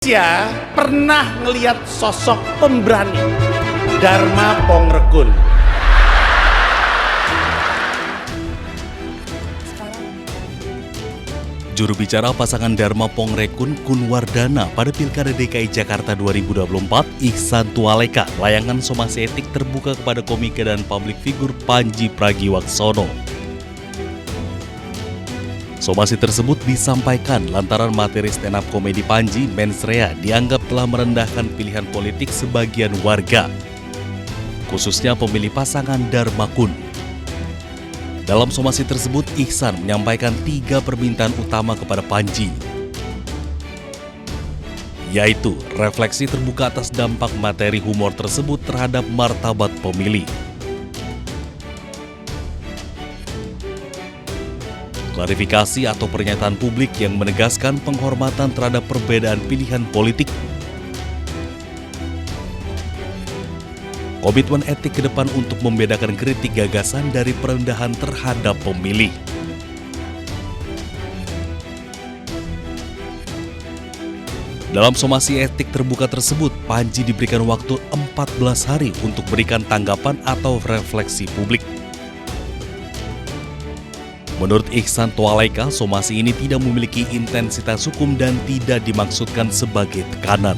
Indonesia pernah ngelihat sosok pemberani Dharma Pongrekun. Juru bicara pasangan Dharma Pongrekun Kunwardana pada Pilkada DKI Jakarta 2024, Ihsan Tualeka, layangan somasi etik terbuka kepada komika dan publik figur Pandji Pragiwaksono. Somasi tersebut disampaikan lantaran materi stand-up komedi Pandji Mensrea dianggap telah merendahkan pilihan politik sebagian warga, khususnya pemilih pasangan Dharma Kun. Dalam somasi tersebut, Ihsan menyampaikan 3 permintaan utama kepada Pandji, yaitu refleksi terbuka atas dampak materi humor tersebut terhadap martabat pemilih, klarifikasi atau pernyataan publik yang menegaskan penghormatan terhadap perbedaan pilihan politik, komitmen etik ke depan untuk membedakan kritik gagasan dari perendahan terhadap pemilih. Dalam somasi etik terbuka tersebut, Pandji diberikan waktu 14 hari untuk berikan tanggapan atau refleksi publik. Menurut Ihsan Tualeka, somasi ini tidak memiliki intensitas hukum dan tidak dimaksudkan sebagai tekanan.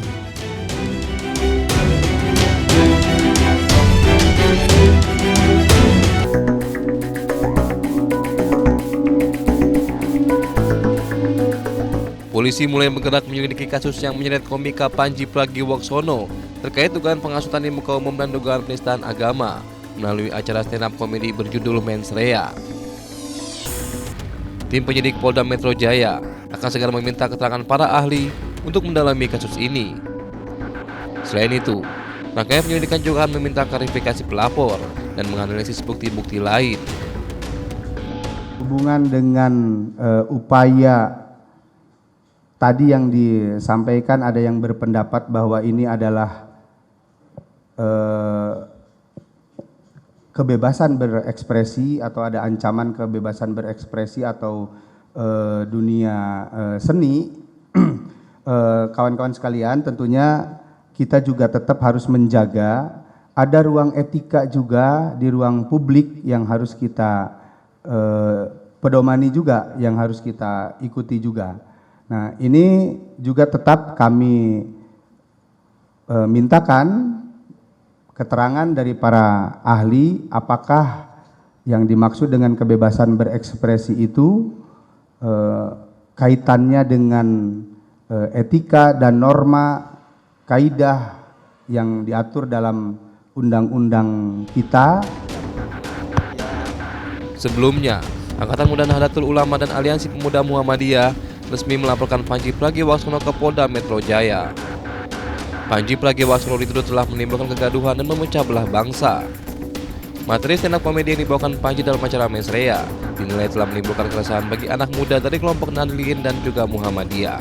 Polisi mulai bergerak menyelidiki kasus yang menyeret komika Pandji Pragiwaksono terkait dugaan penghasutan di muka umum dan dugaan penistaan agama melalui acara stand-up komedi berjudul Mensrea. Tim penyidik Polda Metro Jaya akan segera meminta keterangan para ahli untuk mendalami kasus ini. Selain itu, rangkaian penyelidikan juga akan meminta klarifikasi pelapor dan menganalisis bukti-bukti lain. Hubungan dengan upaya tadi yang disampaikan, ada yang berpendapat bahwa ini adalah kebebasan berekspresi atau ada ancaman kebebasan berekspresi atau dunia seni. Kawan-kawan sekalian, tentunya kita juga tetap harus menjaga ada ruang etika juga di ruang publik yang harus kita pedomani juga, yang harus kita ikuti juga. Nah, ini juga tetap kami mintakan keterangan dari para ahli apakah yang dimaksud dengan kebebasan berekspresi itu kaitannya dengan etika dan norma kaidah yang diatur dalam undang-undang kita. Sebelumnya, Angkatan Muda Nahdlatul Ulama dan Aliansi Pemuda Muhammadiyah resmi melaporkan Pandji Pragiwaksono ke Polda Metro Jaya. Pandji Pragiwaksono dituduh telah menimbulkan kegaduhan dan memecah belah bangsa. Materi stand-up komedi yang dibawakan Pandji dalam acara Mensrea dinilai telah menimbulkan keresahan bagi anak muda dari kelompok Nahdliyin dan juga Muhammadiyah.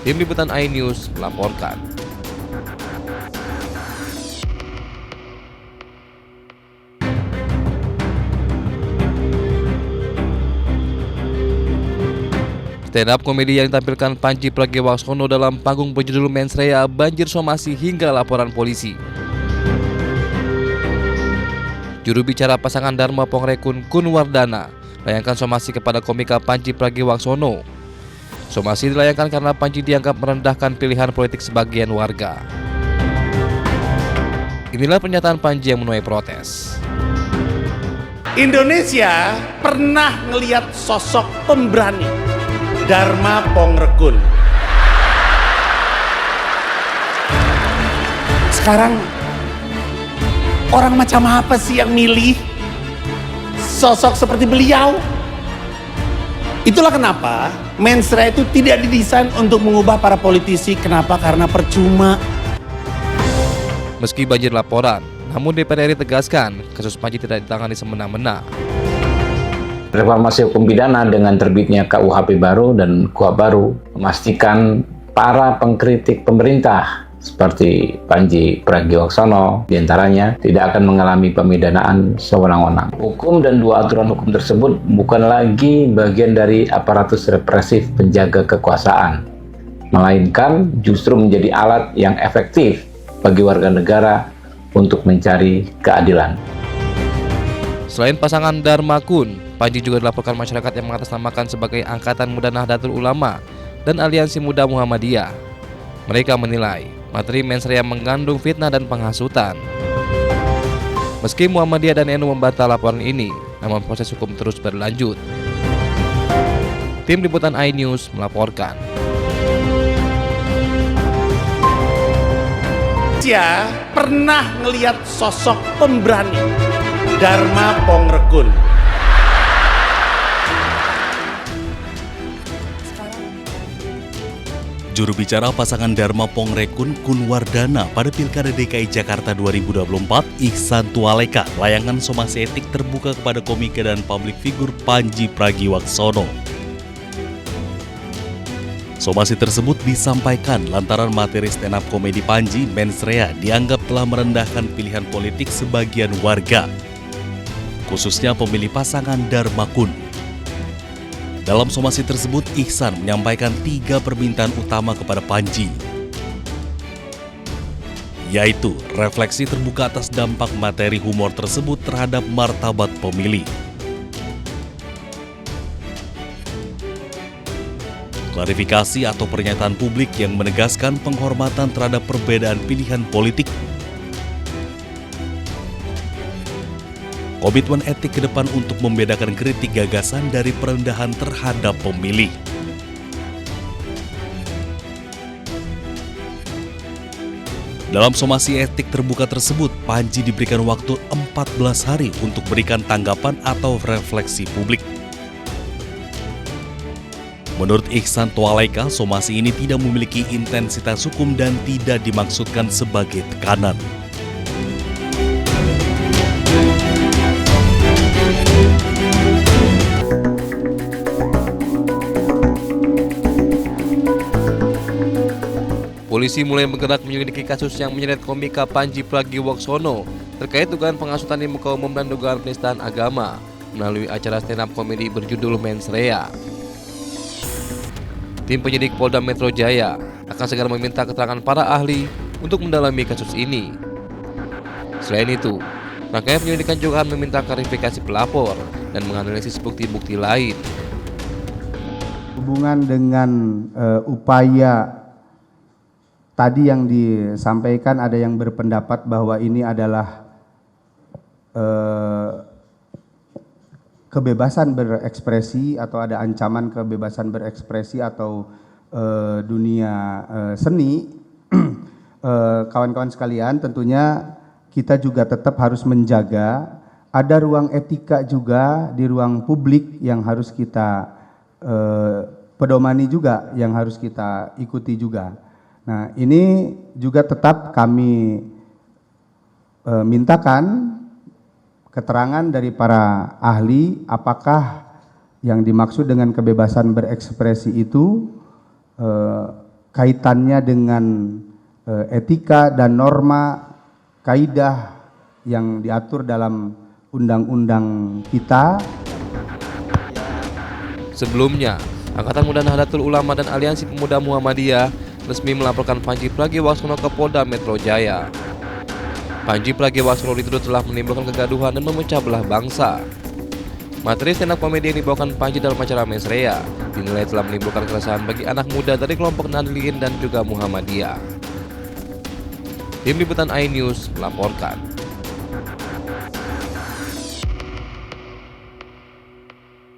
Tim Liputan iNews melaporkan. Stand-up komedi yang ditampilkan Pandji Pragiwaksono dalam panggung berjudul Mensrea banjir somasi hingga laporan polisi. Juru bicara pasangan Dharma Pongrekun Kunwardana layangkan somasi kepada komika Pandji Pragiwaksono. Somasi dilayangkan karena Pandji dianggap merendahkan pilihan politik sebagian warga. Inilah pernyataan Pandji yang menuai protes. Indonesia pernah ngelihat sosok pemberani Dharma Pongrekun. Sekarang orang macam apa sih yang milih sosok seperti beliau? Itulah kenapa Mensrea itu tidak didesain untuk mengubah para politisi. Kenapa? Karena percuma. Meski banjir laporan, namun DPR RI tegaskan kasus Pandji tidak ditangani semena-mena. Reformasi hukum pidana dengan terbitnya KUHP baru dan KUHP baru memastikan para pengkritik pemerintah seperti Pandji Pragiwaksono diantaranya tidak akan mengalami pemidanaan sewenang-wenang. Hukum dan 2 aturan hukum tersebut bukan lagi bagian dari aparatus represif penjaga kekuasaan, melainkan justru menjadi alat yang efektif bagi warga negara untuk mencari keadilan. Selain pasangan Dharma Kun, Panji juga dilaporkan masyarakat yang mengatasnamakan sebagai Angkatan Muda Nahdlatul Ulama dan Aliansi Muda Muhammadiyah. Mereka menilai materi mensreya mengandung fitnah dan penghasutan. Meski Muhammadiyah dan NU membantah laporan ini, namun proses hukum terus berlanjut. Tim Liputan iNews melaporkan. Saya pernah ngelihat sosok pemberani Dharma Pongrekun. Juru bicara pasangan Dharma Pongrekun Kunwardana pada Pilkada DKI Jakarta 2024, Ihsan Tualeka, layangan somasi etik terbuka kepada komika dan publik figur Panji Pragiwaksono. Somasi tersebut disampaikan lantaran materi stand-up komedi Panji mensrea dianggap telah merendahkan pilihan politik sebagian warga, khususnya pemilih pasangan Dharma Kun. Dalam somasi tersebut, Ihsan menyampaikan 3 permintaan utama kepada Panji, yaitu refleksi terbuka atas dampak materi humor tersebut terhadap martabat pemilih, klarifikasi atau pernyataan publik yang menegaskan penghormatan terhadap perbedaan pilihan politik, komitmen etik ke depan untuk membedakan kritik gagasan dari perendahan terhadap pemilih. Dalam somasi etik terbuka tersebut, Panji diberikan waktu 14 hari untuk berikan tanggapan atau refleksi publik. Menurut Ihsan Tualeka, somasi ini tidak memiliki intensitas hukum dan tidak dimaksudkan sebagai tekanan. Polisi mulai bergerak menyelidiki kasus yang menyeret komika Panji Pragiwaksono terkait dugaan penghasutan di muka umum dan dugaan penistaan agama melalui acara stand-up komedi berjudul Mensreya. Tim penyidik Polda Metro Jaya akan segera meminta keterangan para ahli untuk mendalami kasus ini. Selain itu, rangkaian penyelidikan juga akan meminta klarifikasi pelapor dan menganalisis bukti-bukti lain. Hubungan dengan upaya tadi yang disampaikan, ada yang berpendapat bahwa ini adalah kebebasan berekspresi atau ada ancaman kebebasan berekspresi atau dunia seni. Kawan-kawan sekalian, tentunya kita juga tetap harus menjaga ada ruang etika juga di ruang publik yang harus kita pedomani juga, yang harus kita ikuti juga. Nah, ini juga tetap kami mintakan keterangan dari para ahli apakah yang dimaksud dengan kebebasan berekspresi itu kaitannya dengan etika dan norma kaidah yang diatur dalam undang-undang kita. Sebelumnya, Angkatan Muda Nahdlatul Ulama dan Aliansi Pemuda Muhammadiyah resmi melaporkan Panji Pragiwaksono ke Polda Metro Jaya. Panji Pragiwaksono dituduh telah menimbulkan kegaduhan dan memecah belah bangsa. Materi stand-up komedi yang dibawakan Panji dalam acara Mensreya dinilai telah menimbulkan keresahan bagi anak muda dari kelompok Nahdliyin dan juga Muhammadiyah. Tim Liputan iNews melaporkan.